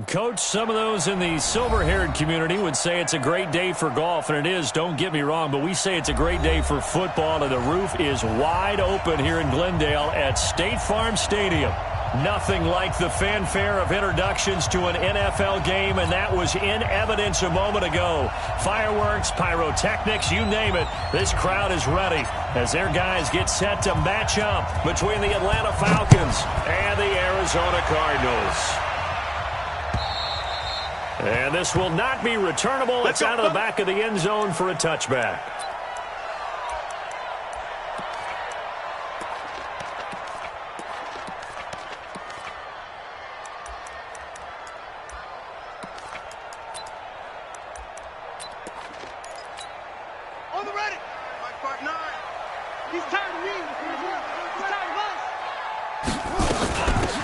Coach, some of those in the silver-haired community would say it's a great day for golf, and it is, don't get me wrong, but we say it's a great day for football, and the roof is wide open here in Glendale at State Farm Stadium. Nothing like the fanfare of introductions to an NFL game, and that was in evidence a moment ago. Fireworks, pyrotechnics, you name it. This crowd is ready as their guys get set to match up between the Atlanta Falcons and the Arizona Cardinals. And this will not be returnable. It's out of the back of the end zone for a touchback. On the ready. My partner. He's tired of me. He's tired of us.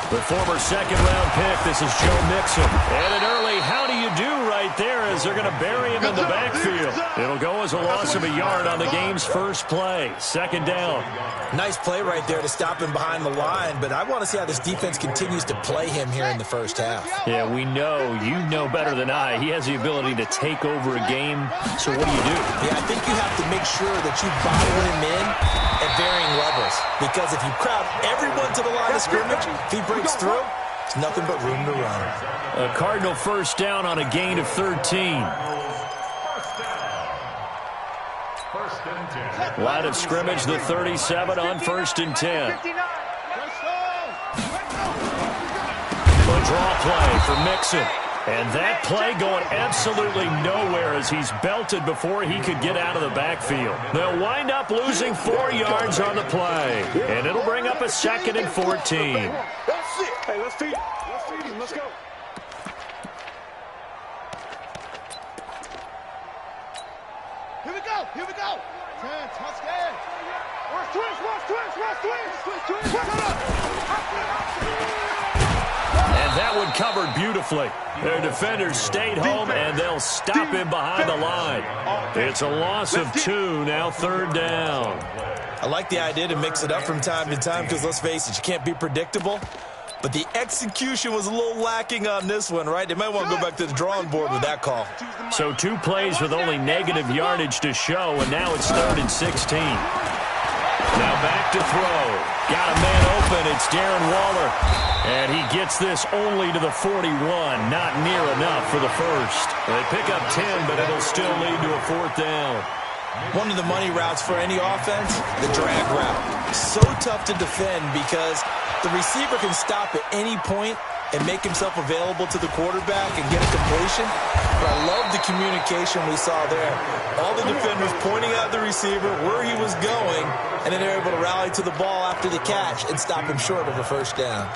The former second-round pick, this is Joe Mixon. And an early how do you do right there as they're going to bury him in the backfield. It'll go as a loss of a yard on the game's first play. Second down. Nice play right there to stop him behind the line, but I want to see how this defense continues to play him here in the first half. Yeah, we know, you know better than I, he has the ability to take over a game. So what do you do? Yeah, I think you have to make sure that you bottle him in at varying levels, because if you crowd everyone to the line of scrimmage, if he breaks through, it's nothing but room to run. A Cardinal first down on a gain of 13. Line of scrimmage, the 37 on 1st and 10. A draw play for Mixon. And that play going absolutely nowhere as he's belted before he could get out of the backfield. They'll wind up losing 4 yards on the play. And it'll bring up a 2nd and 14. That's it. Hey, let's feed him. Let's feed him. Let's go. Here we go. Here we go. Touchdown. Watch twins. Watch twins. Watch twins. Twins. And that one covered beautifully. Their defenders stayed home, and they'll stop him behind the line. It's a loss of 2, now 3rd down. I like the idea to mix it up from time to time because, let's face it, you can't be predictable. But the execution was a little lacking on this one, right? They might want to go back to the drawing board with that call. So 2 plays with only negative yardage to show, and now it's 3rd and 16. Now back to throw. Got a man open. It's Darren Waller. And he gets this only to the 41. Not near enough for the first. They pick up 10, but it'll still lead to a 4th down. One of the money routes for any offense, the drag route. So tough to defend because the receiver can stop at any point and make himself available to the quarterback and get a completion. But I love the communication we saw there. All the defenders pointing out the receiver, where he was going, and then they're able to rally to the ball after the catch and stop him short of a first down.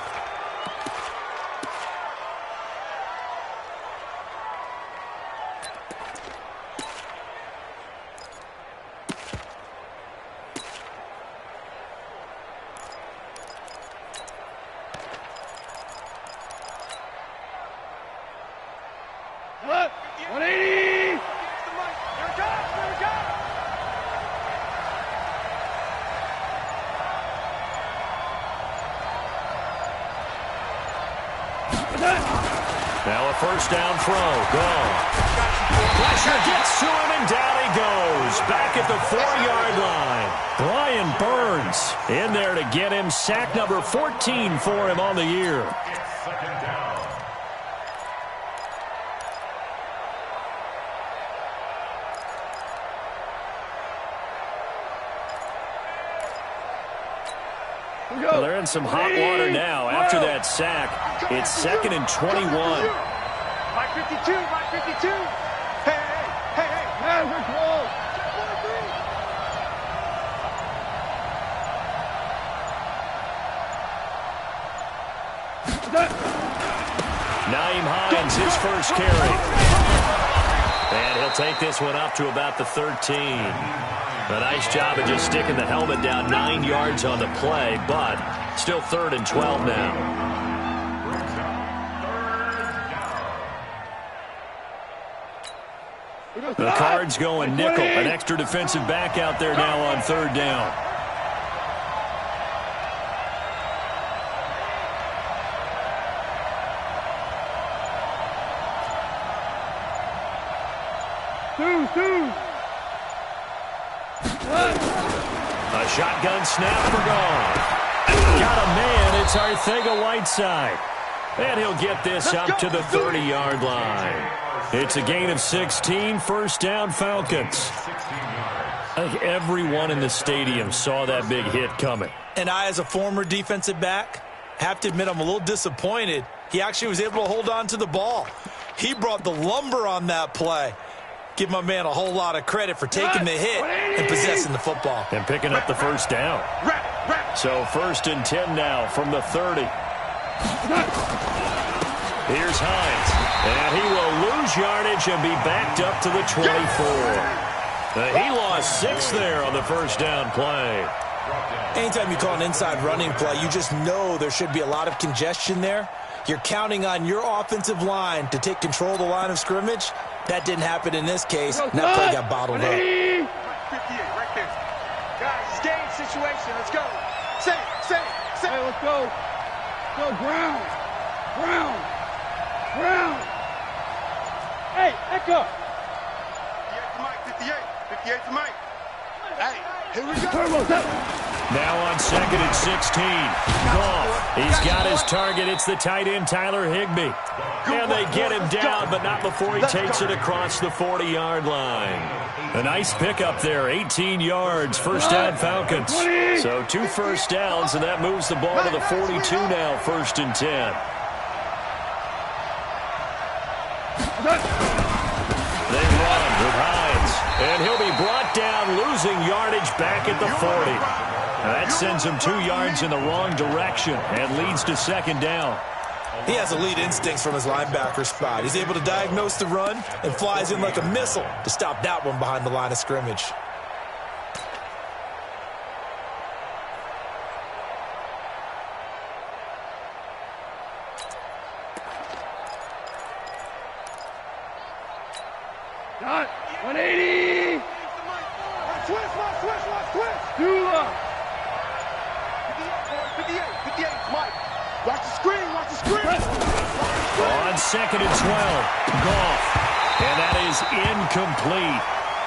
What? 180! There it goes! There it goes! Now a first down throw. Gone. Pressure gets to him, and down he goes. Back at the 4-yard line. Brian Burns in there to get him. Sack number 14 for him on the year. Well, they're in some hot water now after that sack. It's 2nd and 21. Mike 52, Mike 52. Hey, hey, hey, hey, we're close. Naeem Hines, his first carry. And he'll take this one up to about the 13. A nice job of just sticking the helmet down 9 yards on the play, but still 3rd and 12 now. The Cards going nickel. An extra defensive back out there now on 3rd down. A shotgun snap for Goff. Got a man. It's Arcega-Whiteside. And he'll get this up to the 30-yard line. It's a gain of 16, first down Falcons. I think everyone in the stadium saw that big hit coming. And I, as a former defensive back, have to admit I'm a little disappointed. He actually was able to hold on to the ball. He brought the lumber on that play. Give my man a whole lot of credit for taking the hit and possessing the football. And picking up the first down. So first and 10 now from the 30. Here's Hines. And he will lose yardage and be backed up to the 24. He lost 6 there on the first down play. Anytime you call an inside running play, you just know there should be a lot of congestion there. You're counting on your offensive line to take control of the line of scrimmage. That didn't happen in this case, and that play got bottled up. 58 right there. Guys, it's game situation. Let's go. Say. Hey, let's go. Go, Brown. Hey, echo. 58 to Mike. Hey, here we go. Now on second and 16. Goff. He's got his target. It's the tight end, Tyler Higbee. And they get him down, but not before he takes it across the 40-yard line. A nice pickup there, 18 yards, first down Falcons. So 2 first downs, and that moves the ball to the 42 now, first and 10. They run with Hines, and he'll be brought down, losing yardage back at the 40. That sends him 2 yards in the wrong direction and leads to second down. He has elite instincts from his linebacker spot. He's able to diagnose the run and flies in like a missile to stop that one behind the line of scrimmage. Got 180. Twist. Dula. 58, Mike. Watch the screen. On second and 12, Goff. And that is incomplete.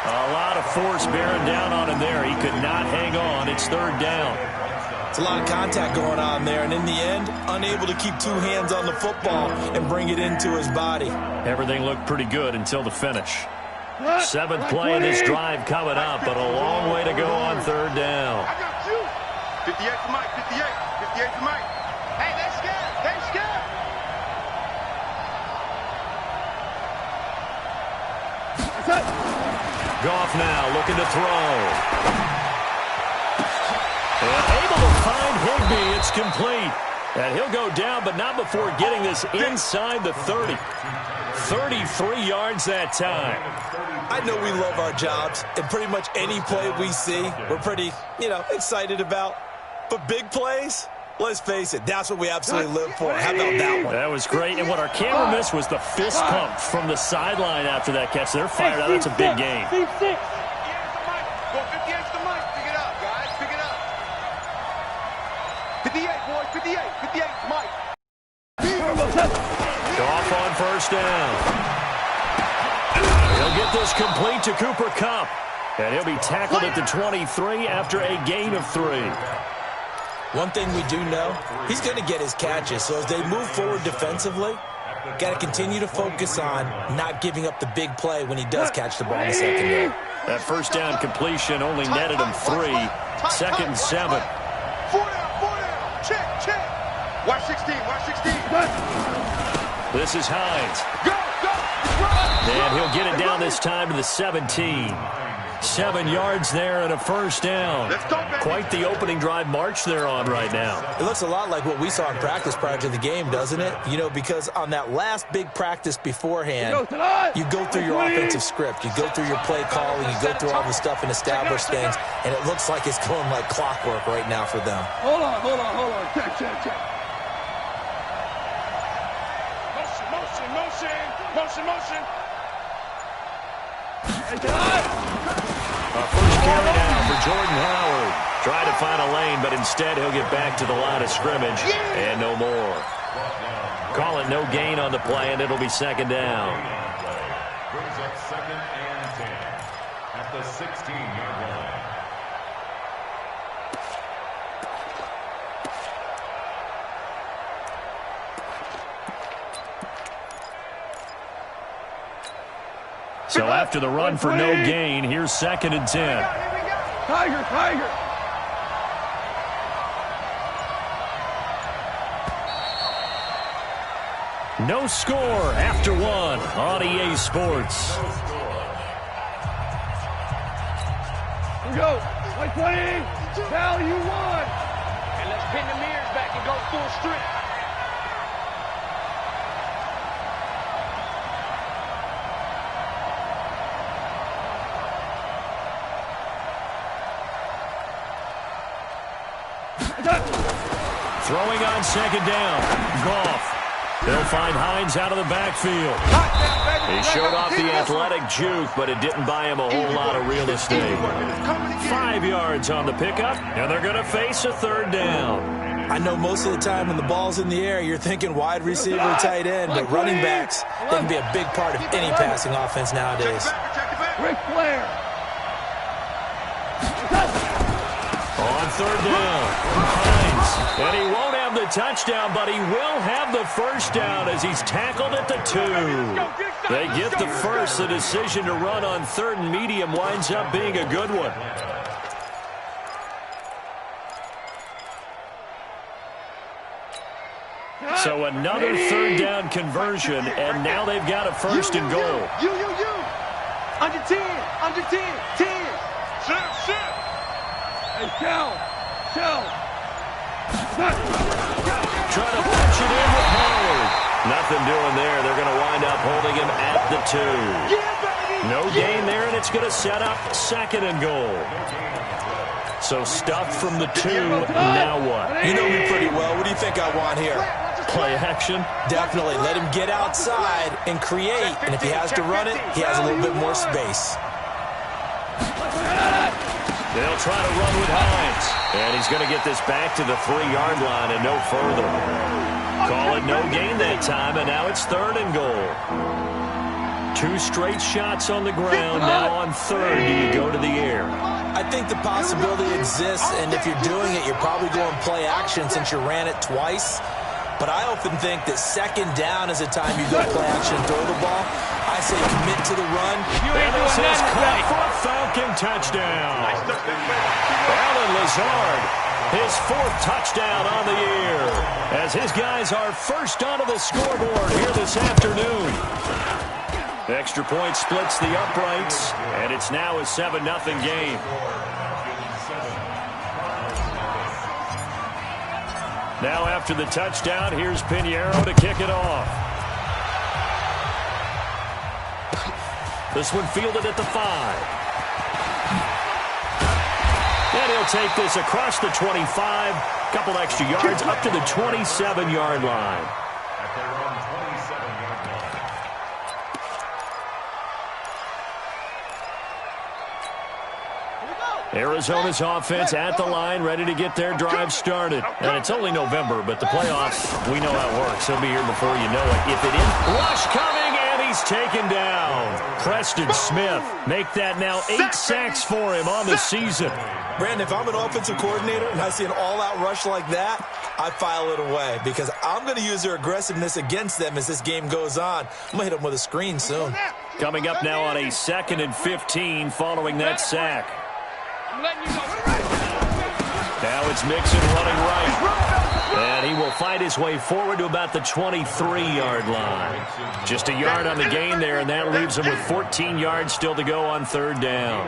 A lot of force bearing down on him there. He could not hang on. It's third down. It's a lot of contact going on there, and in the end, unable to keep 2 hands on the football and bring it into his body. Everything looked pretty good until the finish. 7th play in this drive coming up, but a long way to go on third down. I got you. 58 to Mike. 58 to Mike. Hey, they scared. Goff now looking to throw. And able to find Higbee. It's complete. And he'll go down, but not before getting this inside the 30. 33 yards that time. I know we love our jobs, and pretty much any play we see, we're pretty, excited about. But big plays, let's face it, that's what we absolutely live for. How about that one? That was great. And what our camera missed was the fist pump from the sideline after that catch. They're fired out. That's a big game. Go 58 to Mike. Pick it up, guys. Pick it up. 58, boys. 58 to Mike. Goff on first down. He'll get this complete to Cooper Kupp. And he'll be tackled at the 23 after a gain of 3. One thing we do know, he's going to get his catches. So as they move forward defensively, got to continue to focus on not giving up the big play when he does catch the ball in the secondary. That first down completion only netted him 3. Second and 7. 4 down. Check. Watch 16. This is Hines. Go. And he'll get it down this time to the 17. 7 yards there and a first down. Let's go, baby. Quite the opening drive march they're on right now. It looks a lot like what we saw in practice prior to the game, doesn't it? Because on that last big practice beforehand, you go through your offensive script. You go through your play calling. You go through all the stuff and establish things. And it looks like it's going like clockwork right now for them. Hold on. Check. Motion. Our first carry now for Jordan Howard. Trying to find a lane, but instead he'll get back to the line of scrimmage and no more. Call it no gain on the play, and it'll be second down. Brings up second and 10 at the 16-yard line. So after the run for no gain, here's 2nd and 10. Tiger, Tiger. No score after 1 on EA Sports. Here we go. 120. Value 1. And let's pin the mirrors back and go full strength. Throwing on 2nd down. Goff. They'll find Hines out of the backfield. He showed off the athletic juke, but it didn't buy him a whole lot of real estate. 5 yards on the pickup, and they're going to face a 3rd down. I know most of the time when the ball's in the air, you're thinking wide receiver, tight end, but running backs, they can be a big part of any passing offense nowadays. Ric Flair. On 3rd down, Hines. And he won't have the touchdown, but he will have the 1st down as he's tackled at the 2. They get the 1st. The decision to run on 3rd and medium winds up being a good one. So another 3rd down conversion, and now they've got a 1st and goal. You. Under 10. 10. Shit. Hey, Shell. Trying to punch it in with Howard. Nothing doing there. They're going to wind up holding him at the 2. No gain there, and it's going to set up 2nd and goal. So stuffed from the 2. Now what? You know me pretty well. What do you think I want here? Play action? Definitely. Let him get outside and create. And if he has to run it, he has a little bit more space. They'll try to run with Hines. And he's going to get this back to the 3-yard line and no further. Call it no gain that time, and now it's 3rd and goal. 2 straight shots on the ground. Now on 3rd, do you go to the air? I think the possibility exists, and if you're doing it, you're probably going play action since you ran it twice. But I often think that 2nd down is a time you go play action and throw the ball. I say commit to the run. And this is caught for a Falcon touchdown. Alan Lazard, his 4th touchdown on the year, as his guys are first onto the scoreboard here this afternoon. The extra point splits the uprights, and it's now a 7-0 game. Now after the touchdown, here's Pinheiro to kick it off. This one fielded at the 5. And he'll take this across the 25. Couple extra yards up to the 27-yard line. Arizona's offense at the line, ready to get their drive started. And it's only November, but the playoffs, we know how it works. They'll be here before you know it. If it is, rush coming, and he's taken down. Preston Smith, make that now 8 sacks for him on the season. Brandon, if I'm an offensive coordinator and I see an all-out rush like that, I file it away because I'm going to use their aggressiveness against them as this game goes on. I'm going to hit them with a screen soon. Coming up now on a 2nd and 15 following that sack. Now it's Mixon running right. And he will fight his way forward to about the 23-yard line. Just a yard on the gain there, and that leaves him with 14 yards still to go on 3rd down.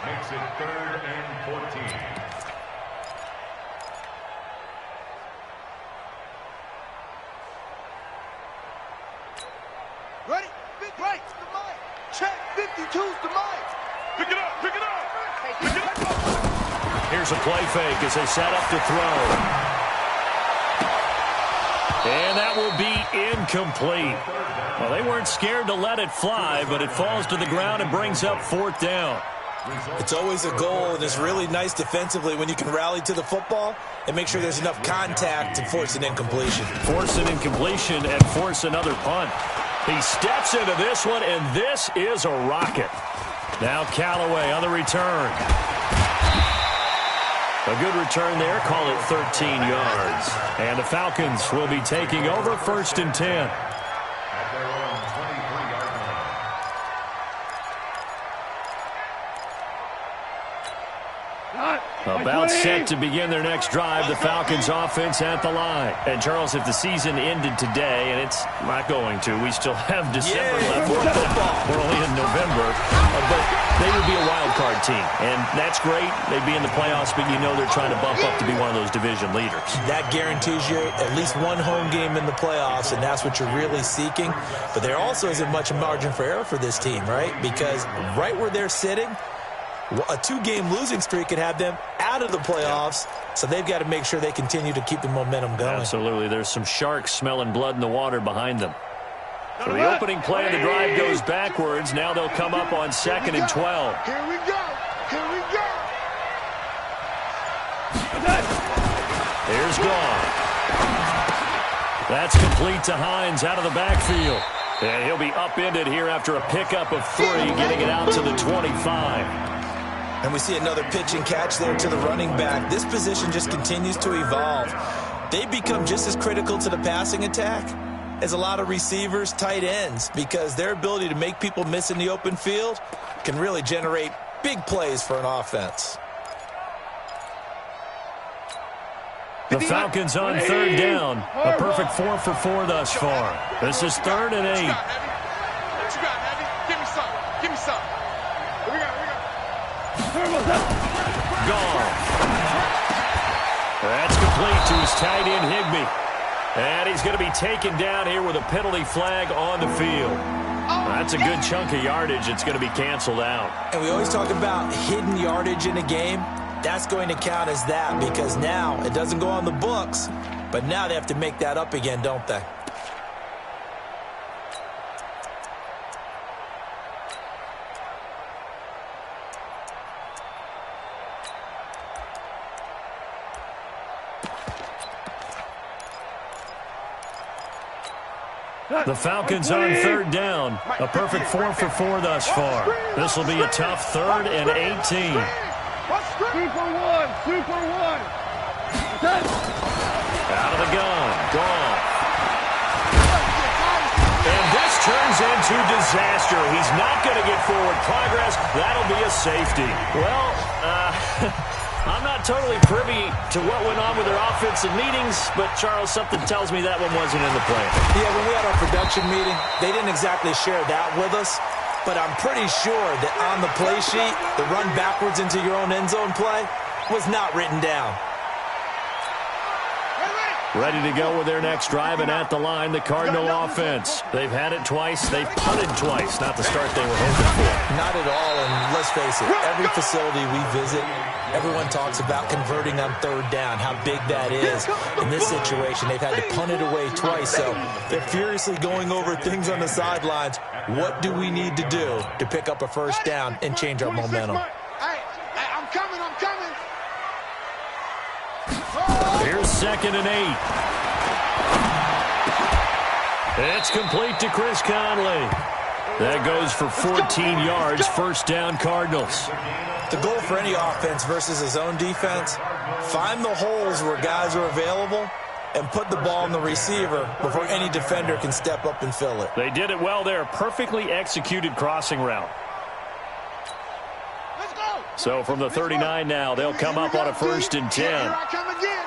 Makes it 3rd and 14. Ready? Big right. The mic. Check. 52's the mic. Pick it up. Pick it up. Pick it up. Here's a play fake as they set up to throw. And that will be incomplete. Well, they weren't scared to let it fly, but it falls to the ground and brings up 4th down. It's always a goal, and it's really nice defensively when you can rally to the football and make sure there's enough contact to force an incompletion. Force an incompletion and force another punt. He steps into this one, and this is a rocket. Now Callaway on the return. A good return there. Call it 13 yards. And the Falcons will be taking over 1st and 10. About set to begin their next drive, the Falcons offense at the line. And, Charles, if the season ended today, and it's not going to, we still have December left. We're only in November. But they would be a wild card team. And that's great. They'd be in the playoffs, but you know they're trying to bump up to be one of those division leaders. That guarantees you at least one home game in the playoffs, and that's what you're really seeking. But there also isn't much margin for error for this team, right? Because right where they're sitting, a two-game losing streak could have them out of the playoffs, so they've got to make sure they continue to keep the momentum going. Absolutely. There's some sharks smelling blood in the water behind them. So the opening play of the drive goes backwards. Now they'll come up on 2nd and 12. Here we go. Here we go. Here's Gone. That's complete to Hines out of the backfield. And he'll be upended here after a pickup of 3, getting it out to the 25. And we see another pitch and catch there to the running back. This position just continues to evolve. They become just as critical to the passing attack as a lot of receivers, tight ends, because their ability to make people miss in the open field can really generate big plays for an offense. The Falcons on 3rd down. A perfect 4 for 4 thus far. This is 3rd and 8. What you got, Heavy? Give me some. Give me some. Here we go. Gone. That's complete to his tight end, Higbee. And he's going to be taken down here with a penalty flag on the field. That's a good chunk of yardage. It's going to be canceled out. And we always talk about hidden yardage in a game. That's going to count as that, because now it doesn't go on the books, but now they have to make that up again, don't they? The Falcons on 3rd down. A perfect 4 for 4 thus far. This will be a tough 3rd and 18. Super one. Out of the gun. Gone. And this turns into disaster. He's not going to get forward progress. That'll be a safety. Well, I'm not totally privy to what went on with their offensive meetings, but, Charles, something tells me that one wasn't in the plan. Yeah, when we had our production meeting, they didn't exactly share that with us, but I'm pretty sure that on the play sheet, the run backwards into your own end zone play was not written down. Ready to go with their next drive, and at the line, the Cardinal offense. They've had it twice. They've punted twice. Not the start they were hoping for. Not at all, and let's face it, every facility we visit, everyone talks about converting on 3rd down, how big that is. In this situation, they've had to punt it away twice, so they're furiously going over things on the sidelines. What do we need to do to pick up a 1st down and change our momentum? Hey, I'm coming. Here's 2nd and 8. It's complete to Chris Conley. That goes for 14 yards. 1st down, Cardinals. The goal for any offense versus his own defense, find the holes where guys are available and put the ball in the receiver before any defender can step up and fill it. They did it well there. Perfectly executed crossing route. Let's go. So from the 39 now, they'll come up on a 1st and 10. Here I come again.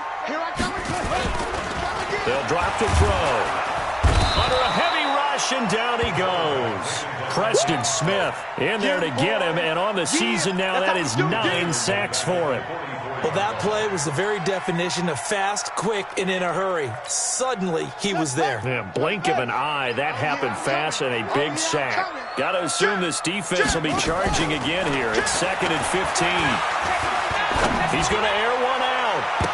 They'll drop to throw. Under a heavy rush, and down he goes. Preston Smith in there to get him, and on the season now, that is 9 sacks for him. Well, that play was the very definition of fast, quick, and in a hurry. Suddenly, he was there. Yeah, blink of an eye, that happened fast, and a big sack. Got to assume this defense will be charging again here. It's 2nd and 15. He's going to air one out.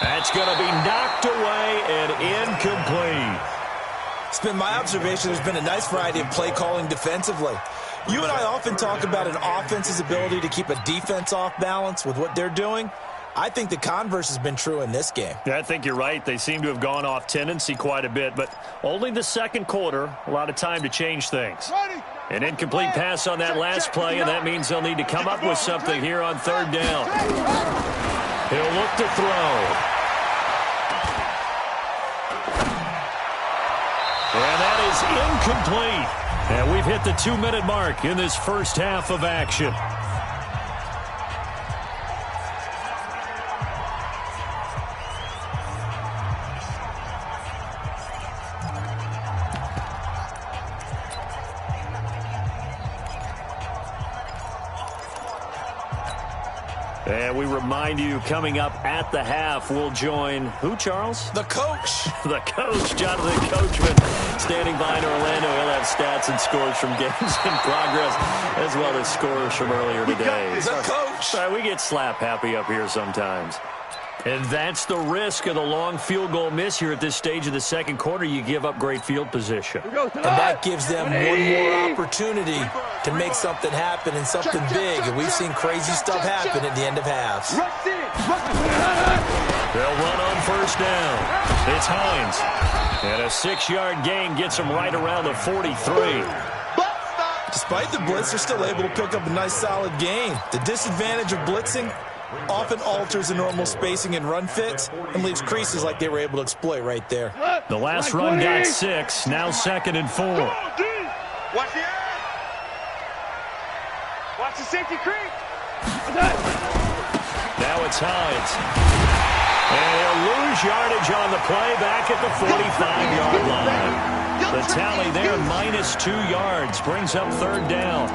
That's going to be knocked away and incomplete. It's been my observation there's been a nice variety of play calling defensively. You and I often talk about an offense's ability to keep a defense off balance with what they're doing. I think the converse has been true in this game. Yeah, I think you're right. They seem to have gone off tendency quite a bit, but only the 2nd quarter, a lot of time to change things. An incomplete pass on that last play, and that means they'll need to come up with something here on 3rd down. He'll look to throw. And that is incomplete. And we've hit the 2-minute mark in this 1st half of action. And we remind you, coming up at the half, we'll join who, Charles? The coach. The coach, Jonathan Coachman, standing by in Orlando. He'll have stats and scores from games in progress, as well as scores from earlier today. The coach. We get slap happy up here sometimes. And that's the risk of the long field goal miss here at this stage of the second quarter. You give up great field position. And that gives them one more opportunity to make something happen and something big. And we've seen crazy stuff happen at the end of halves. They'll run on first down. It's Hines. And a 6-yard gain gets them right around the 43. Despite the blitz, they're still able to pick up a nice solid gain. The disadvantage of blitzing often alters the normal spacing and run fits and leaves creases like they were able to exploit right there. The last run got 6, now 2nd and 4. Watch the end. Watch the safety creep. Now it's Hines. And he'll lose yardage on the play back at the 45-yard line. The tally there, -2 yards, brings up 3rd down.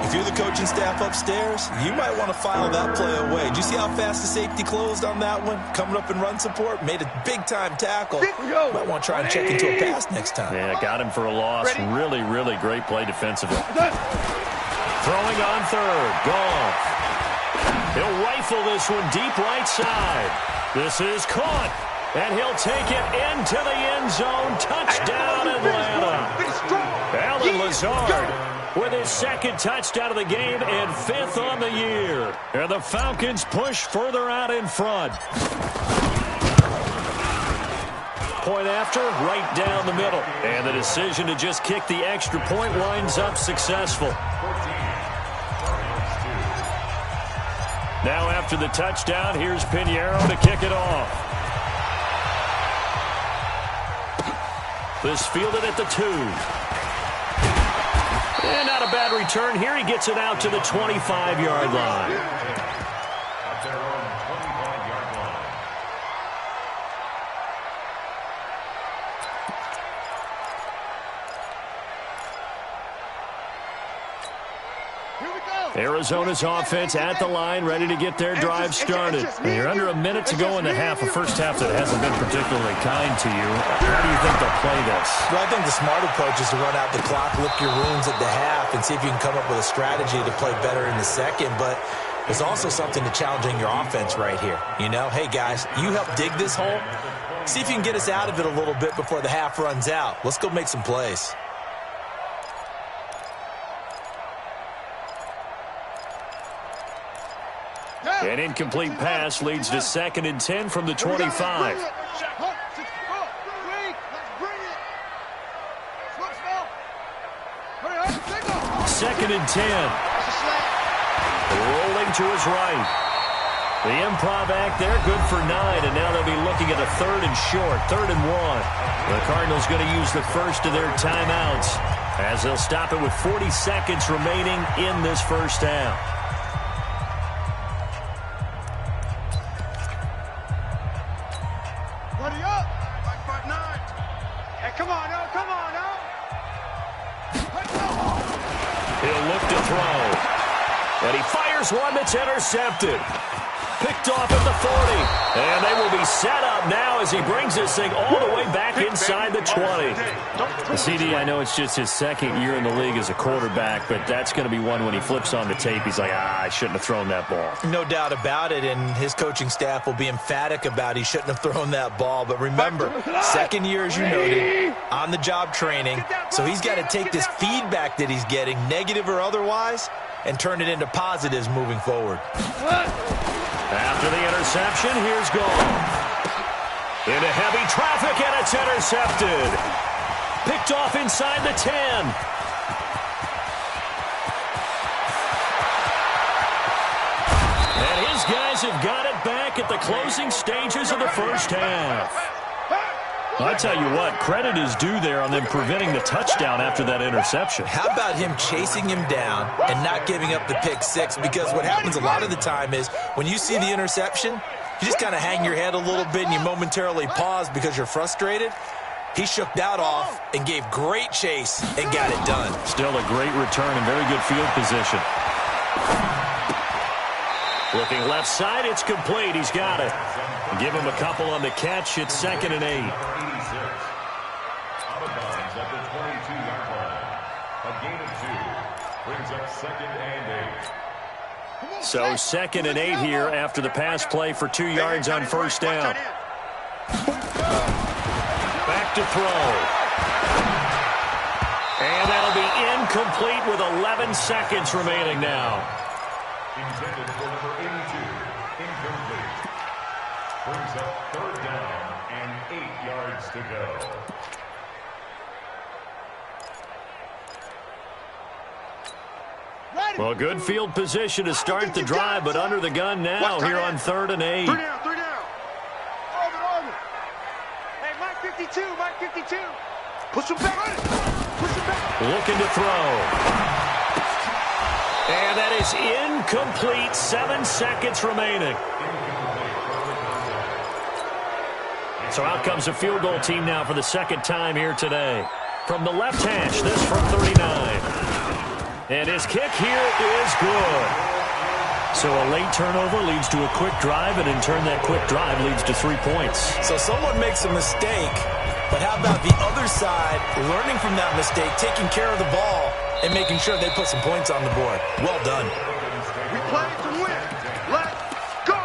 If you're the coaching staff upstairs, you might want to file that play away. Did you see how fast the safety closed on that one? Coming up in run support, made a big-time tackle. Might want to try and check into a pass next time. Yeah, got him for a loss. Really, really great play defensively. Throwing on 3rd. Goff. He'll rifle this one deep right side. This is caught. And he'll take it into the end zone. Touchdown, Atlanta. Allen Lazard with his 2nd touchdown of the game and 5th on the year. And the Falcons push further out in front. Point after, right down the middle. And the decision to just kick the extra point winds up successful. Now after the touchdown, here's Pinheiro to kick it off. This fielded at the 2. And not a bad return here. He gets it out to the 25-yard line. At their own 25-yard line. Here we go. Arizona's offense at the line, ready to get their drive started. And you're under a minute to go in the half, a first half that hasn't been particularly kind to you. How do you think they'll play this? Well, I think the smart approach is to run out the clock, lick your wounds at the half, and see if you can come up with a strategy to play better in the second. But there's also something to challenging your offense right here. You know, hey, guys, you help dig this hole. See if you can get us out of it a little bit before the half runs out. Let's go make some plays. An incomplete pass leads to 2nd and 10 from the 25. 2nd and 10. Rolling to his right. The improv act there, good for 9, and now they'll be looking at a 3rd and short, 3rd and 1. The Cardinals going to use the first of their timeouts as they'll stop it with 40 seconds remaining in this first half. He'll look to throw. And he fires one that's intercepted. Picked off at the 40. And they will be set up now as he brings this thing all the way back inside the 20. The CD, I know it's just his 2nd year in the league as a quarterback, but that's going to be one when he flips on the tape, he's like, I shouldn't have thrown that ball. No doubt about it, and his coaching staff will be emphatic about he shouldn't have thrown that ball. But remember, 2nd year, as you noted, on-the-job training, so he's got to take this feedback that he's getting, negative or otherwise, and turn it into positives moving forward. After the interception, here's Goff. Into heavy traffic, and it's intercepted. Picked off inside the 10. And his guys have got it back at the closing stages of the first half. I tell you what, credit is due there on them preventing the touchdown after that interception. How about him chasing him down and not giving up the pick 6? Because what happens a lot of the time is when you see the interception, you just kind of hang your head a little bit and you momentarily pause because you're frustrated. He shook that off and gave great chase and got it done. Still a great return and very good field position. Looking left side, it's complete. He's got it. Give him a couple on the catch. It's 2nd and 8. Out of bounds at the 22-yard line. A gain of 2 brings up 2nd and 8. So 2nd and 8 here after the pass play for 2 yards on first down. Back to throw. And that'll be incomplete with 11 seconds remaining now. Intended for number 82. Incomplete. Brings up 3rd down and 8 yards to go. Well, good field position to start the drive, but under the gun now here on 3rd and 8. 3 down, 3 down. Over. Hey, Mike 52, Mike 52. Push him back. Push him back. Looking to throw. And that is incomplete. 7 seconds remaining. So out comes a field goal team now for the 2nd time here today. From the left hash, this from 39. And his kick here is good. So a late turnover leads to a quick drive, and in turn that quick drive leads to 3 points. So someone makes a mistake, but how about the other side learning from that mistake, taking care of the ball, and making sure they put some points on the board? Well done. We play to win. Let's go.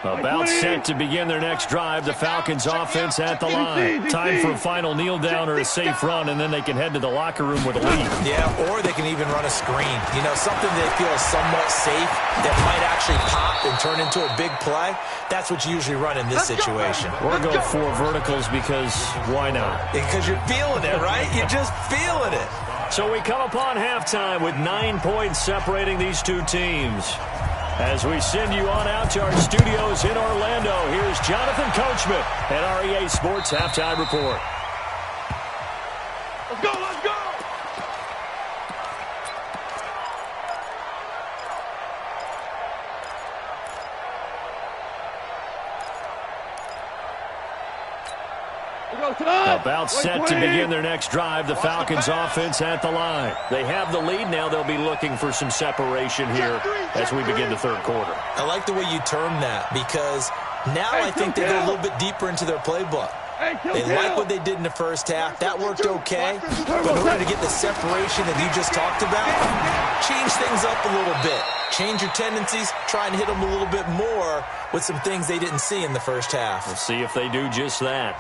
About set to begin their next drive. The Falcons offense at the line. Time for a final kneel down or a safe run, and then they can head to the locker room with a lead. Yeah, or they can even run a screen. You know, something they feel is somewhat safe that might actually pop and turn into a big play. That's what you usually run in this situation. Or go 4 verticals because why not? Because you're feeling it, right? You're just feeling it. So we come upon halftime with 9 points separating these two teams. As we send you on out to our studios in Orlando, here's Jonathan Coachman at REA Sports Halftime Report. Let's go, let's go. About set to begin their next drive. The Falcons offense at the line. They have the lead. Now they'll be looking for some separation here as we begin the 3rd quarter. I like the way you term that because now I think they go a little bit deeper into their playbook. They like what they did in the first half. That worked okay. But in order to get the separation that you just talked about, change things up a little bit. Change your tendencies. Try and hit them a little bit more with some things they didn't see in the first half. We'll see if they do just that.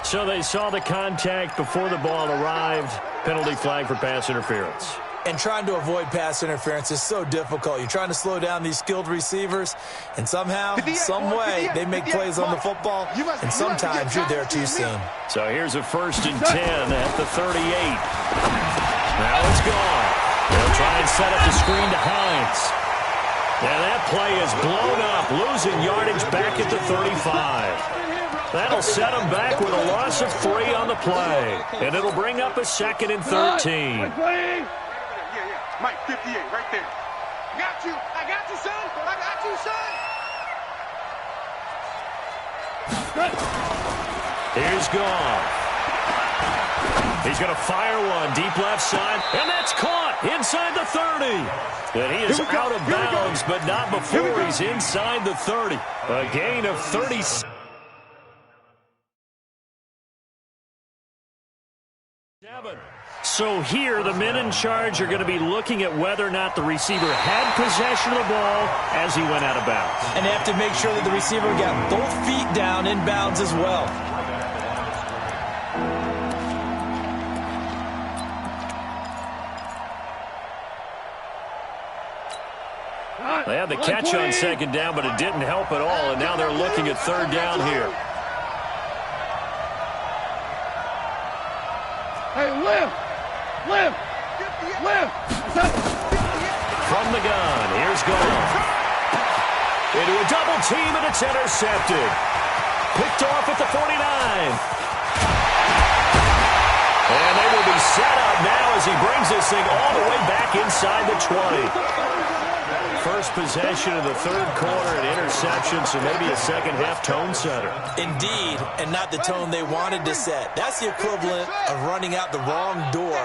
So they saw the contact before the ball arrived. Penalty flag for pass interference. And trying to avoid pass interference is so difficult. You're trying to slow down these skilled receivers, and somehow, some way, they make plays on the football, and sometimes you're there too soon. So here's a 1st and 10 at the 38. Now it's gone. They'll try and set up the screen to Hines. And that play is blown up, losing yardage back at the 35. That'll set them back with a loss of 3 on the play. And it'll bring up a 2nd and 13. Mike 58, right there. I got you, son. I got you, son. Here's Goff. He's going to fire one deep left side, and that's caught inside the 30. And he is out of bounds, but not before he's inside the 30. A gain of 37. So here, the men in charge are going to be looking at whether or not the receiver had possession of the ball as he went out of bounds. And they have to make sure that the receiver got both feet down in bounds as well. They had the catch on 2nd down, but it didn't help at all, and now they're looking at 3rd down here. Hey, lift! From the gun, here's Goff. Into a double team, and it's intercepted. Picked off at the 49. And they will be set up now as he brings this thing all the way back inside the 20. first possession of the third quarter, an interception, so maybe a second-half tone setter. Indeed, and not the tone they wanted to set. That's the equivalent of running out the wrong door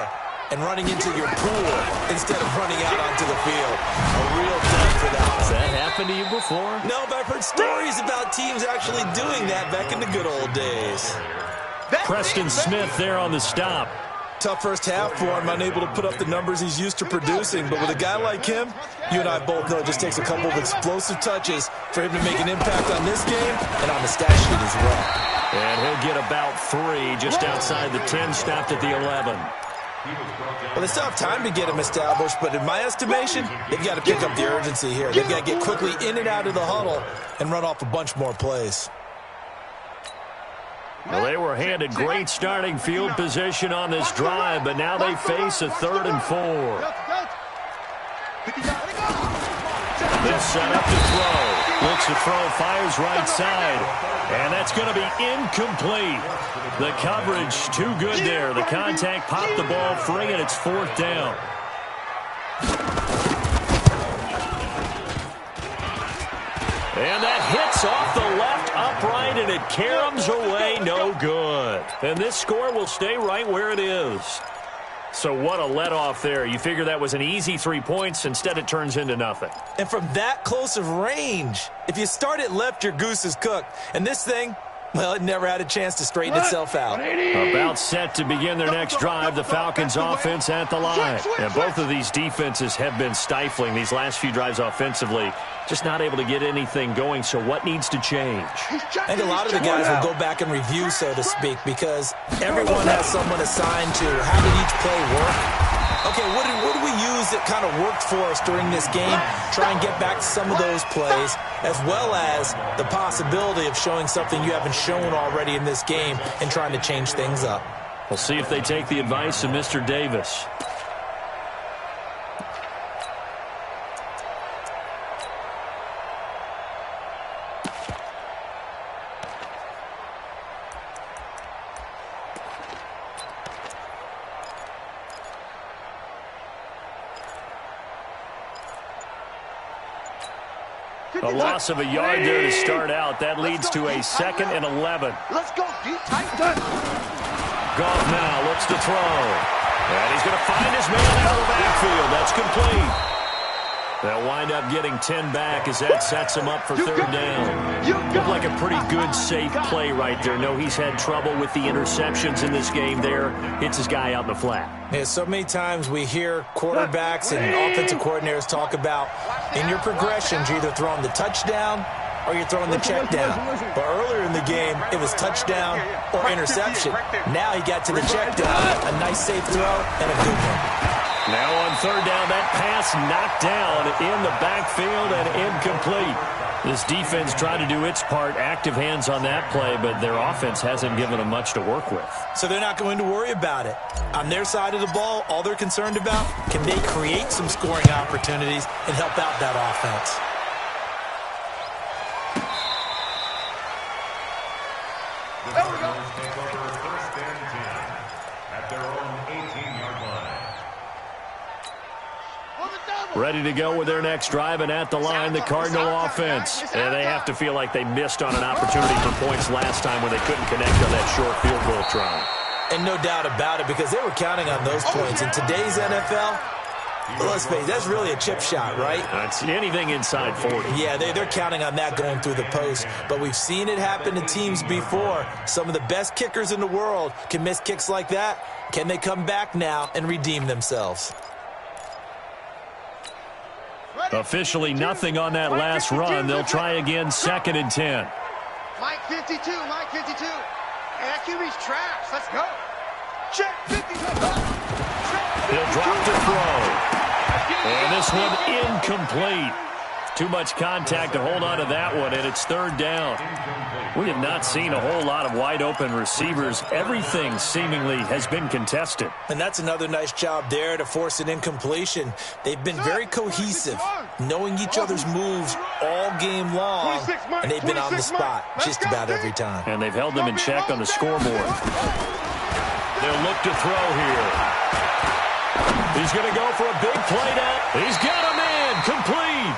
and running into your pool instead of running out onto the field. A real dud for that one. Has that happened to you before? No, but I've heard stories about teams actually doing that back in the good old days. Preston Smith there on the stop. Tough first half for him, unable to put up the numbers he's used to producing. But with a guy like him, you and I both know it just takes a couple of explosive touches for him to make an impact on this game and on the stat sheet as well. And he'll get about 3 just outside the 10, stopped at the 11. Well, they still have time to get him established, but in my estimation, they've got to pick up the urgency here. They've got to get quickly in and out of the huddle and run off a bunch more plays. Well, they were handed great starting field position on this drive, but now they face a 3rd and 4. This set up to throw. Looks to throw, fires right side. And that's going to be incomplete. The coverage too good there. The contact popped the ball free, and it's 4th down. And that hits off the left upright, and it caroms away, no good. And this score will stay right where it is. So what a let-off there. You figure that was an easy 3 points. Instead, it turns into nothing. And from that close of range, if you start it left, your goose is cooked. And this thing, well, it never had a chance to straighten itself out. About set to begin their next drive, the Falcons offense at the line. And both of these defenses have been stifling these last few drives offensively. Just not able to get anything going, so what needs to change? I think a lot of the guys will go back and review, so to speak, because everyone has someone assigned to how did each play work. Okay, what did we use that kind of worked for us during this game? Try and get back to some of those plays, as well as the possibility of showing something you haven't shown already in this game and trying to change things up. We'll see if they take the advice of Mr. Davis. A loss of a yard there to start out. That leads to a 2nd and 11. Let's go. Tight done. Goff now looks to throw. And he's going to find his man out of the backfield. That's complete. They'll wind up getting 10 back as that sets him up for 3rd down. Looked like a pretty good, safe play right there. No, he's had trouble with the interceptions in this game there. Hits his guy out in the flat. Yeah, so many times we hear quarterbacks and offensive coordinators talk about in your progressions, you're either throwing the touchdown or you're throwing the check down. But earlier in the game, it was touchdown or interception. Now he got to the check down, a nice safe throw, and a good one. Now on 3rd down, that pass knocked down in the backfield and incomplete. This defense tried to do its part, active hands on that play, but their offense hasn't given them much to work with. So they're not going to worry about it. On their side of the ball, all they're concerned about, can they create some scoring opportunities and help out that offense? The Cardinals take over 1st and 10 at their own 18-yard line. Ready to go with their next drive, and at the line, the Cardinal offense. And they have to feel like they missed on an opportunity for points last time when they couldn't connect on that short field goal try. And no doubt about it, because they were counting on those points. In today's NFL, let's face it, that's really a chip shot, right? It's anything inside 40. Yeah, they're counting on that going through the post. But we've seen it happen to teams before. Some of the best kickers in the world can miss kicks like that. Can they come back now and redeem themselves? Officially nothing on that last run. They'll try again, 2nd and 10. Mike 52, Mike 52. Hey, that QB's trash. Let's go. Check 50. He'll drop to throw. And this one incomplete. Too much contact to hold on to that one, and it's 3rd down. We have not seen a whole lot of wide-open receivers. Everything seemingly has been contested. And that's another nice job there to force an incompletion. They've been very cohesive, knowing each other's moves all game long, and they've been on the spot just about every time. And they've held them in check on the scoreboard. They'll look to throw here. He's going to go for a big play now. He's got him in. complete.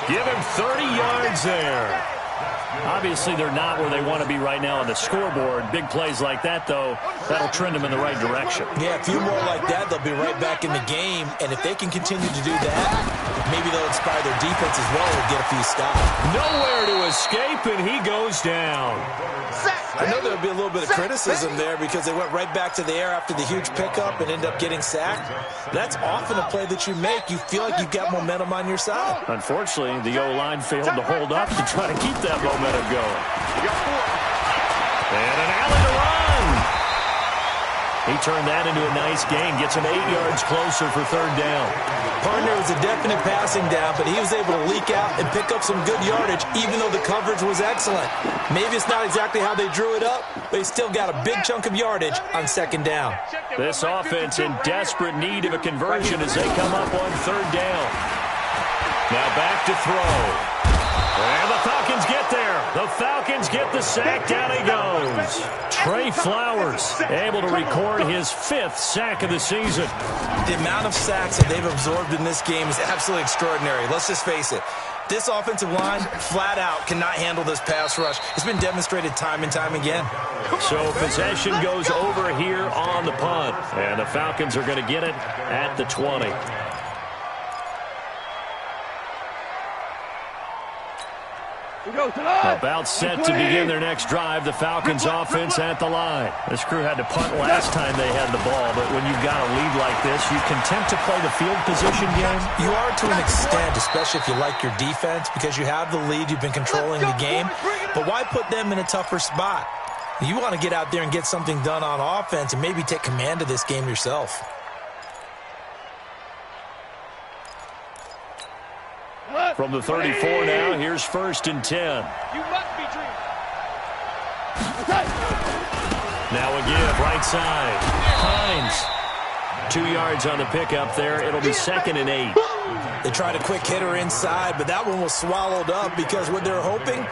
Give him 30 yards there. Obviously, they're not where they want to be right now on the scoreboard. Big plays like that, though, that'll trend them in the right direction. Yeah, a few more like that, they'll be right back in the game. And if they can continue to do that, maybe they'll inspire their defense as well and get a few stops. Nowhere to escape, and he goes down. I know there'll be a little bit of criticism there because they went right back to the air after the huge pickup and ended up getting sacked. That's often a play that you make. You feel like you've got momentum on your side. Unfortunately, the O-line failed to hold up to try to keep that momentum going. And an alley to run. He turned that into a nice gain. Gets him 8 yards closer for third down. Partner was a definite passing down, but he was able to leak out and pick up some good yardage, even though the coverage was excellent. Maybe it's not exactly how they drew it up, but he still got a big chunk of yardage on second down. This offense in desperate need of a conversion as they come up on third down. Now back to throw. And the Falcons get there. The Falcons get the sack. Down he goes. Trey Flowers able to record his 5th sack of the season. The amount of sacks that they've absorbed in this game is absolutely extraordinary. Let's just face it. This offensive line, flat out, cannot handle this pass rush. It's been demonstrated time and time again. So possession goes over here on the punt. And the Falcons are going to get it at the 20. About set to begin their next drive. The Falcons offense at the line. This crew had to punt last time they had the ball, but when you've got a lead like this, you content to play the field position game? You are to an extent, especially if you like your defense, because you have the lead, you've been controlling the game. But why put them in a tougher spot? You want to get out there and get something done on offense and maybe take command of this game yourself. From the 34 now, here's 1st and 10. You must be dreaming. Now a give, right side. Hines. 2 yards on the pickup there. It'll be 2nd and 8. They tried a quick hitter inside, but that one was swallowed up because what they're hoping,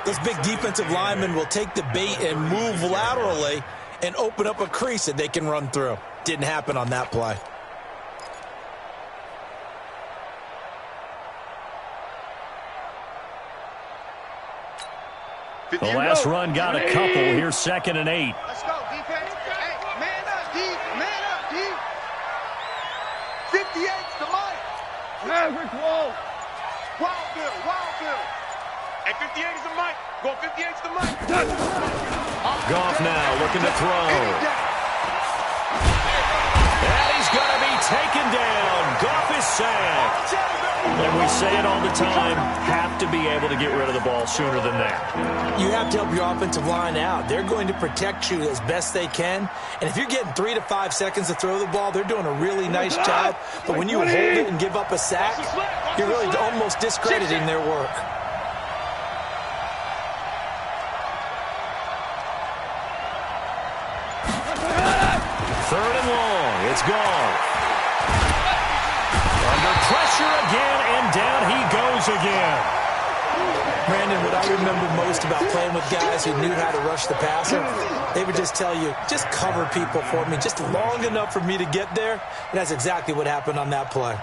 those big defensive linemen will take the bait and move laterally and open up a crease that they can run through. Didn't happen on that play. The last run got a couple. Here's 2nd and 8. Let's go, defense. Hey, man up, D. Man up, D. 58's the money. Maverick Wall. Wild Bill, Wild Bill. Hey, 58 is the mic. Go 58's the mic. Goff now looking to throw. And he's going to be taken down. Goff is sacked. And we say it all the time, have to be able to get rid of the ball sooner than that. You have to help your offensive line out. They're going to protect you as best they can. And if you're getting 3 to 5 seconds to throw the ball, they're doing a really nice job. But when you hold it and give up a sack, you're really almost discrediting their work. Third and long. It's gone. Under pressure again, and down he goes again. Brandon, what I remember most about playing with guys who knew how to rush the passer, they would just tell you, just cover people for me, just long enough for me to get there. And that's exactly what happened on that play.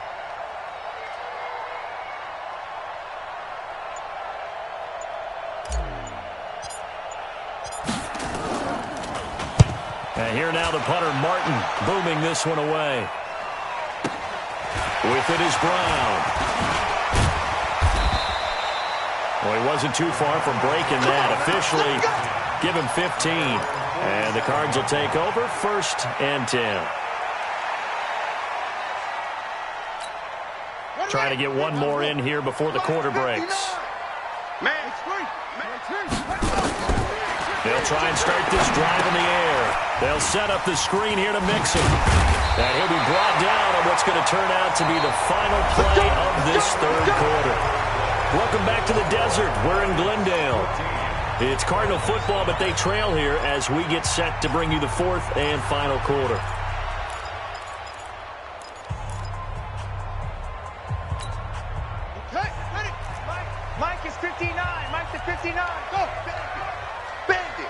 And here now the punter, Martin, booming this one away. With it is Brown. Well, he wasn't too far from breaking that. Officially, give him 15. And the Cards will take over, 1st and 10. Trying to get one more in here before the quarter breaks. They'll try and start this drive in the air. They'll set up the screen here to Mixon. And he'll be brought down on what's going to turn out to be the final play of this third quarter. Welcome back to the desert. We're in Glendale. It's Cardinal football, but they trail here as we get set to bring you the 4th and final quarter. Okay, ready? Mike is 59. Mike's at 59. Go, Bandit.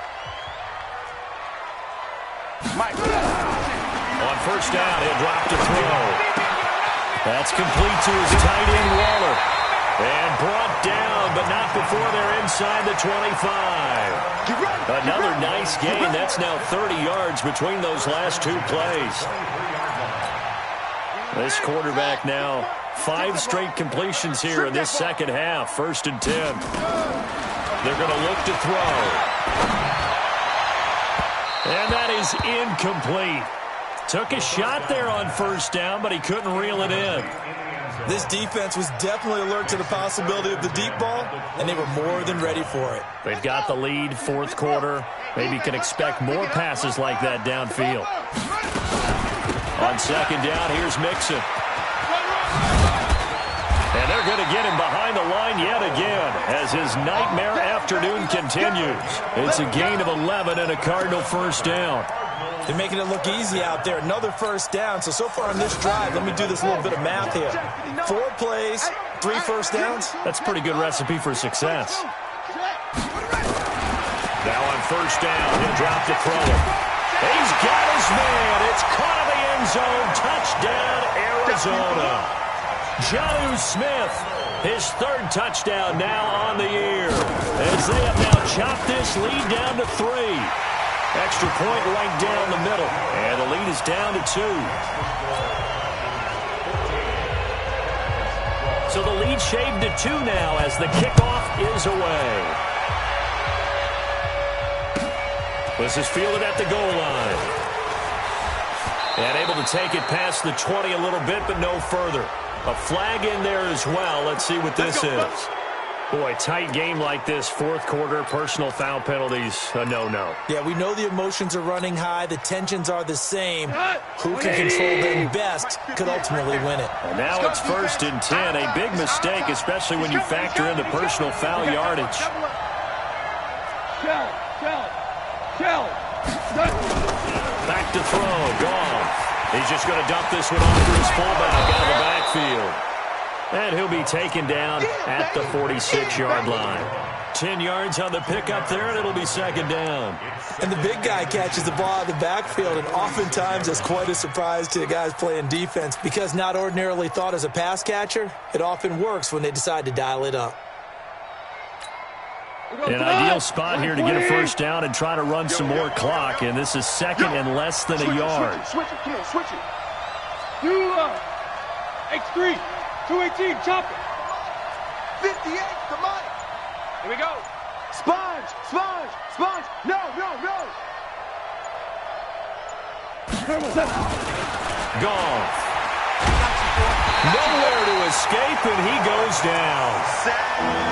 Mike. On 1st down, he'll drop to throw. That's complete to his tight end, Waller. And brought down, but not before they're inside the 25. Another nice gain. That's now 30 yards between those last two plays. This quarterback now 5 straight completions here in this second half. 1st and 10. They're going to look to throw. And that is incomplete. Took a shot there on 1st down, but he couldn't reel it in. This defense was definitely alert to the possibility of the deep ball, and they were more than ready for it. They've got the lead, 4th quarter. Maybe can expect more passes like that downfield. On 2nd down, here's Mixon. And they're going to get him behind the line yet again as his nightmare afternoon continues. It's a gain of 11 and a Cardinal 1st down. They're making it look easy out there. Another 1st down. So far on this drive, let me do this little bit of math here. 4 plays, 3 1st downs. That's a pretty good recipe for success. Now on 1st down, he'll drop the throw. He's got his man. It's caught in the end zone. Touchdown, Arizona. Jonnu Smith, his 3rd touchdown now on the year. As they have now chopped this lead down to 3. Extra point right down the middle. And the lead is down to 2. So the lead shaved to 2 now as the kickoff is away. This is fielded at the goal line. And able to take it past the 20 a little bit, but no further. A flag in there as well. Let's see what this is. Boy, tight game like this, 4th quarter, personal foul penalties, a no-no. Yeah, we know the emotions are running high. The tensions are the same. Who can control them best could ultimately win it. And now it's 1st and 10. A big mistake, especially when you factor in the personal foul yardage. Back to throw, gone. He's just going to dump this one off to his fullback out of the backfield. And he'll be taken down at the 46-yard line. 10 yards on the pickup there, and it'll be 2nd down. And the big guy catches the ball out of the backfield, and oftentimes it's quite a surprise to the guys playing defense because not ordinarily thought as a pass catcher, it often works when they decide to dial it up. An ideal spot here to get a 1st down and try to run some more clock, and this is 2nd and less than a yard. Switch it, kid, switch it. X3. 218, chop it. 58, come on. Here we go. Sponge. No. Gone. Nowhere to escape, and he goes down.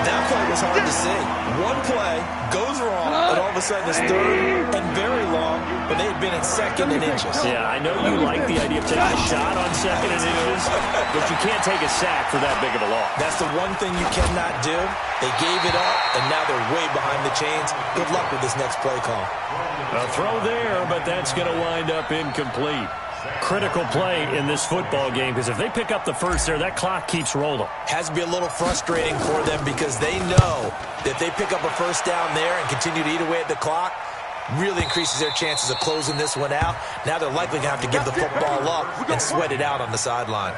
That play was hard to see. One play goes wrong, and all of a sudden it's 3rd and very long, but they had been in 2nd and inches. Yeah, I know you like the idea of taking a shot on 2nd and inches, but you can't take a sack for that big of a loss. That's the one thing you cannot do. They gave it up, and now they're way behind the chains. Good luck with this next play call. A throw there, but that's going to wind up incomplete. Critical play in this football game because if they pick up the 1st there, that clock keeps rolling. Has to be a little frustrating for them because they know that if they pick up a 1st down there and continue to eat away at the clock, really increases their chances of closing this one out. Now they're likely going to have to give the football up and sweat it out on the sideline.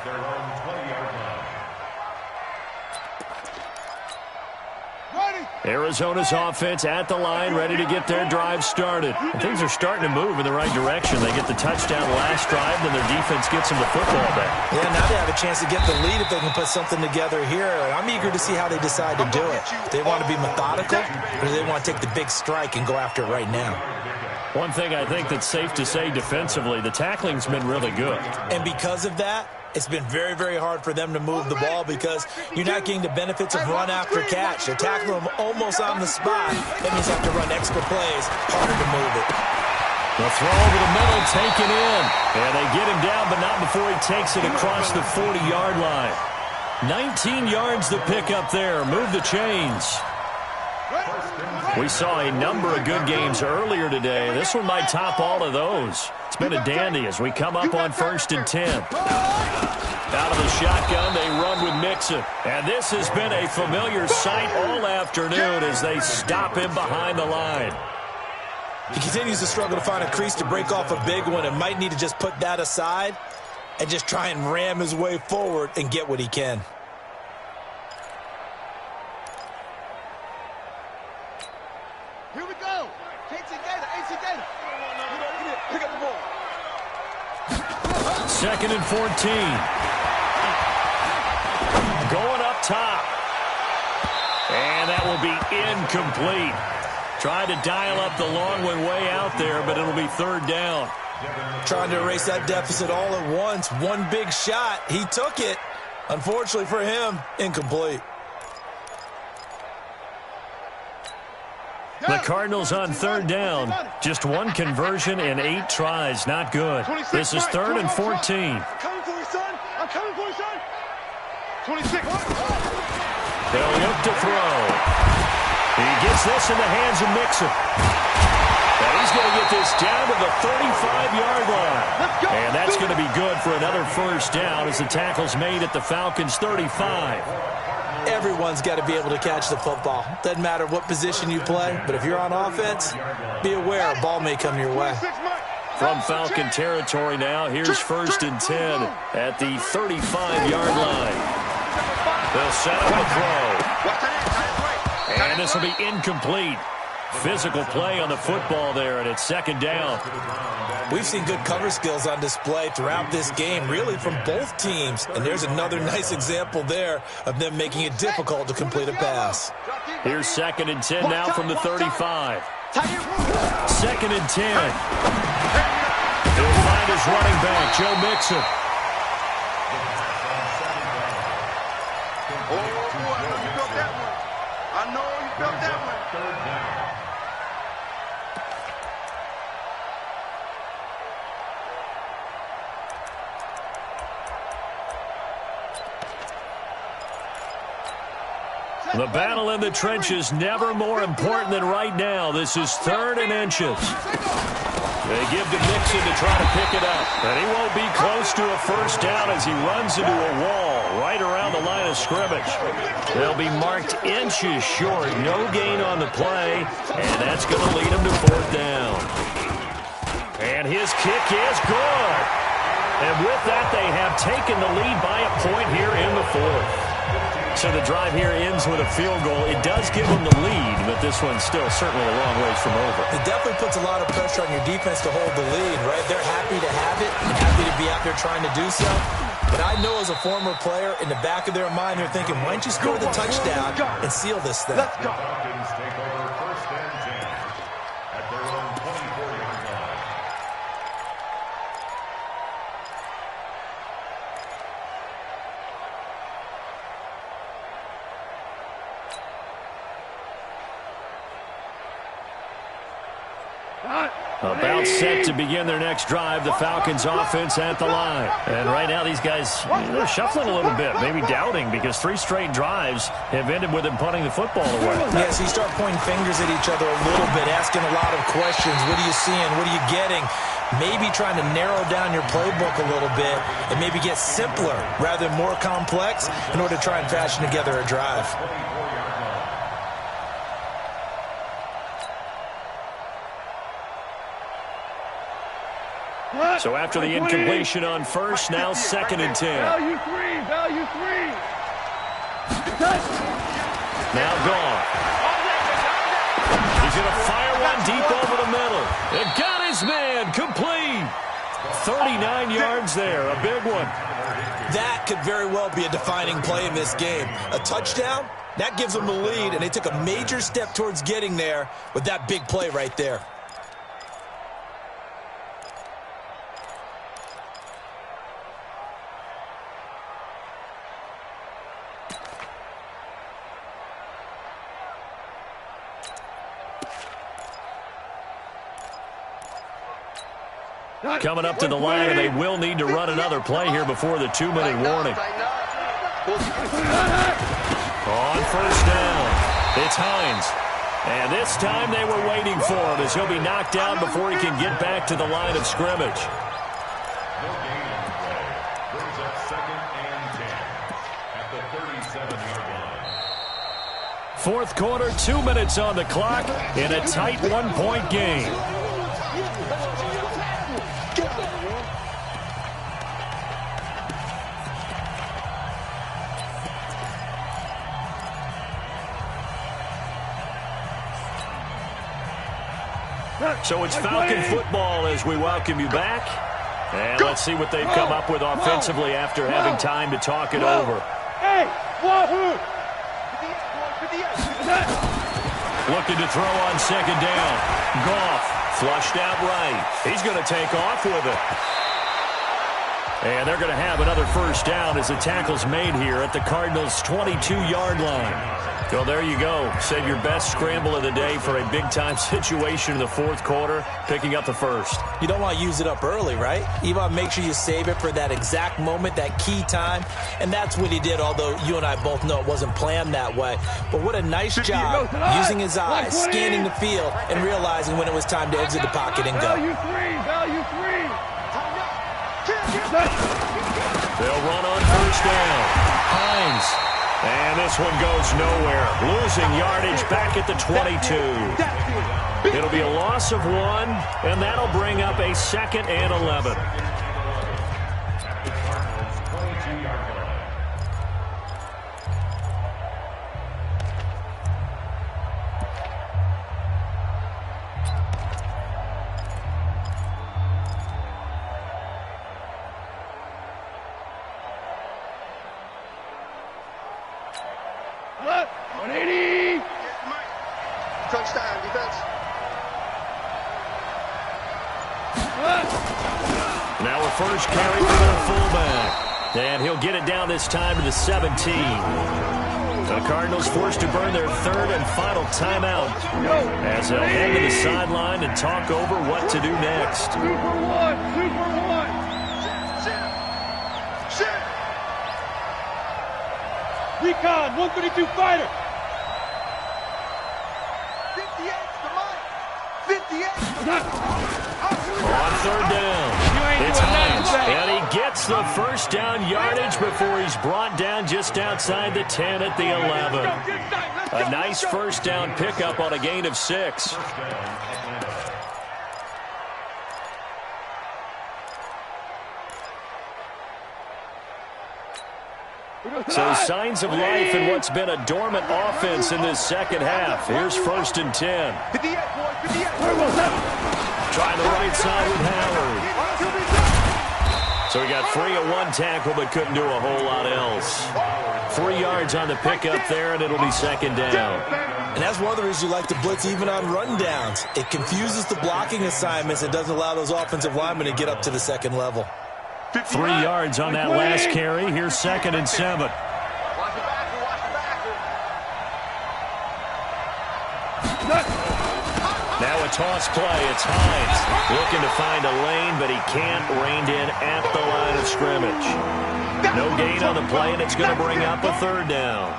Arizona's offense at the line, ready to get their drive started. And things are starting to move in the right direction. They get the touchdown last drive, then their defense gets them the football back. Yeah, now they have a chance to get the lead if they can put something together here. I'm eager to see how they decide to do it. Do they want to be methodical, or do they want to take the big strike and go after it right now? One thing I think that's safe to say defensively, the tackling's been really good. And because of that, it's been very, very hard for them to move the ball because you're not getting the benefits of run after catch. They're tackling them almost on the spot. That means you have to run extra plays, harder to move it. The throw over the middle, taken in. And they get him down, but not before he takes it across the 40-yard line. 19 yards to pick up there. Move the chains. We saw a number of good games earlier today. This one might top all of those. It's been a dandy as we come up on 1st and 10. Out of the shotgun, they run with Mixon. And this has been a familiar sight all afternoon as they stop him behind the line. He continues to struggle to find a crease to break off a big one and might need to just put that aside. and just try and ram his way forward and get what he can. Here we go. KT Gator, AC Gator. Pick up the ball. 2nd and 14. Going up top. And that will be incomplete. Tried to dial up the long one way out there, but it'll be 3rd down. Trying to erase that deficit all at once. One big shot. He took it. Unfortunately for him, incomplete. The Cardinals on 3rd down. Just one conversion in 8 tries. Not good. This is 3rd and 14. I'm coming for you, son. I'm coming for you, son. 26. They'll look to throw. He gets this in the hands of Mixon. And he's going to get this down to the 35-yard line. And that's going to be good for another 1st down as the tackle's made at the Falcons' 35. Everyone's got to be able to catch the football. Doesn't matter what position you play, but if you're on offense, be aware a ball may come your way. From Falcon territory now, here's 1st and 10 at the 35-yard line. They'll set up a throw. And this will be incomplete. Physical play on the football there, and it's 2nd down. We've seen good cover skills on display throughout this game, really from both teams. And there's another nice example there of them making it difficult to complete a pass. Here's 2nd and 10 now from the 35. 2nd and 10. He'll find his running back, Joe Mixon. I know you felt that one. The battle in the trenches never more important than right now. This is 3rd and inches. They give to Mixon to try to pick it up. And he won't be close to a 1st down as he runs into a wall right around the line of scrimmage. They'll be marked inches short. No gain on the play. And that's going to lead him to 4th down. And his kick is good. And with that, they have taken the lead by a point here in the 4th. So the drive here ends with a field goal. It does give them the lead, but this one's still certainly a long ways from over. It definitely puts a lot of pressure on your defense to hold the lead, right? They're happy to have it and happy to be out there trying to do so. But I know as a former player, in the back of their mind, they're thinking, why don't you score the touchdown and seal this thing? Let's go. Falcons take over 1st and 10 at their own 24-yard line. About set to begin their next drive, the Falcons offense at the line. And right now these guys, they're shuffling a little bit, maybe doubting, because 3 straight drives have ended with them punting the football away. Yeah, so you start pointing fingers at each other a little bit, asking a lot of questions. What are you seeing? What are you getting? Maybe trying to narrow down your playbook a little bit and maybe get simpler rather than more complex in order to try and fashion together a drive. So after the incompletion on 1st, now 2nd and 10. Value 3. Now gone. He's going to fire one deep over the middle. It got his man complete. 39 yards there, a big one. That could very well be a defining play in this game. A touchdown, that gives them the lead, and they took a major step towards getting there with that big play right there. Coming up to the line, and they will need to run another play here before the 2-minute warning. On 1st down, it's Hines. And this time they were waiting for him as he'll be knocked down before he can get back to the line of scrimmage. No gain on the play. Brings up 2nd and 10 at the 37-yard line. 4th quarter, 2 minutes on the clock in a tight 1-point game. So it's Falcon football as we welcome you back. And let's see what they've come up with offensively after having time to talk it over. Hey, wahoo! Looking to throw on second down. Goff flushed out right. He's going to take off with it. And they're going to have another first down as the tackle's made here at the Cardinals' 22-yard line. Well, there you go. Save your best scramble of the day for a big-time situation in the fourth quarter, picking up the first. You don't want to use it up early, right? You want to make sure you save it for that exact moment, that key time. And that's what he did, although you and I both know it wasn't planned that way. But what a nice job using his eyes, scanning the field, and realizing when it was time to exit the pocket and go. Value three. They'll run on first down. Hines. And this one goes nowhere. Losing yardage back at the 22. It'll be a loss of 1, and that'll bring up a 2nd and 11. Touchdown, defense. Now a first carry for their fullback. And he'll get it down this time to the 17. The Cardinals forced to burn their 3rd and final timeout as they'll head to the sideline and talk over what to do next. Super one. Shit. Recon, 132 fighter. 58. On third down, it's Hines, and he gets the first down yardage before he's brought down just outside the 10 at the 11. A nice first down pickup on a gain of 6. So signs of life in what's been a dormant offense in this second half. Here's 1st and 10. Trying the right side with Howard. So he got free of 1 tackle but couldn't do a whole lot else. 3 yards on the pickup there, and it'll be 2nd down. And that's one of the reasons you like to blitz even on rundowns. It confuses the blocking assignments and doesn't allow those offensive linemen to get up to the second level. 3 yards on that last carry. Here's 2nd and 7. Now a toss play. It's Hines looking to find a lane, but he can't. Reined in at the line of scrimmage. No gain on the play, and it's going to bring up a 3rd down.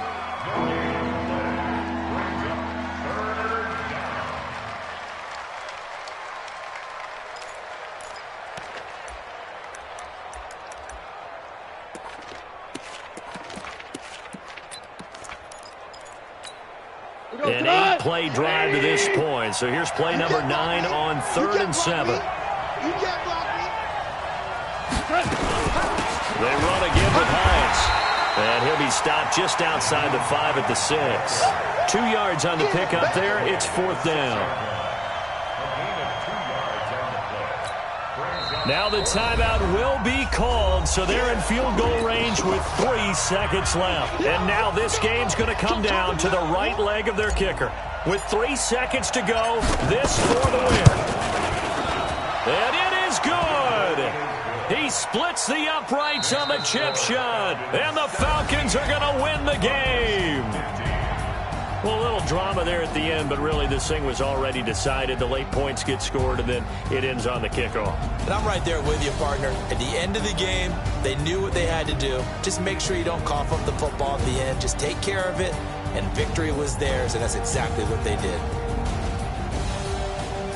An 8-play drive to this point. So here's play number 9 on 3rd and 7. They run again with Hines. And he'll be stopped just outside the 5 at the 6. 2 yards on the pickup there. It's 4th down. Now the timeout will be called, so they're in field goal range with 3 seconds left. And now this game's going to come down to the right leg of their kicker. With 3 seconds to go, this for the win. And it is good. He splits the uprights on the chip shot, and the Falcons are going to win the game. Well, a little drama there at the end, but really this thing was already decided. The late points get scored, and then it ends on the kickoff. And I'm right there with you, partner. At the end of the game, they knew what they had to do. Just make sure you don't cough up the football at the end. Just take care of it, and victory was theirs, and that's exactly what they did.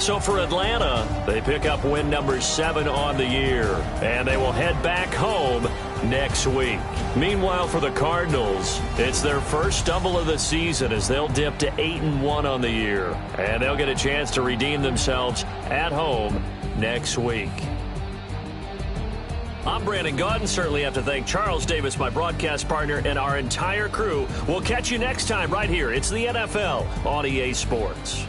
So for Atlanta, they pick up win number 7 on the year, and they will head back home next week. Meanwhile, for the Cardinals, it's their first stumble of the season as they'll dip to 8-1 on the year, and they'll get a chance to redeem themselves at home next week. I'm Brandon Gaudin. Certainly have to thank Charles Davis, my broadcast partner, and our entire crew. We'll catch you next time right here. It's the NFL on EA Sports.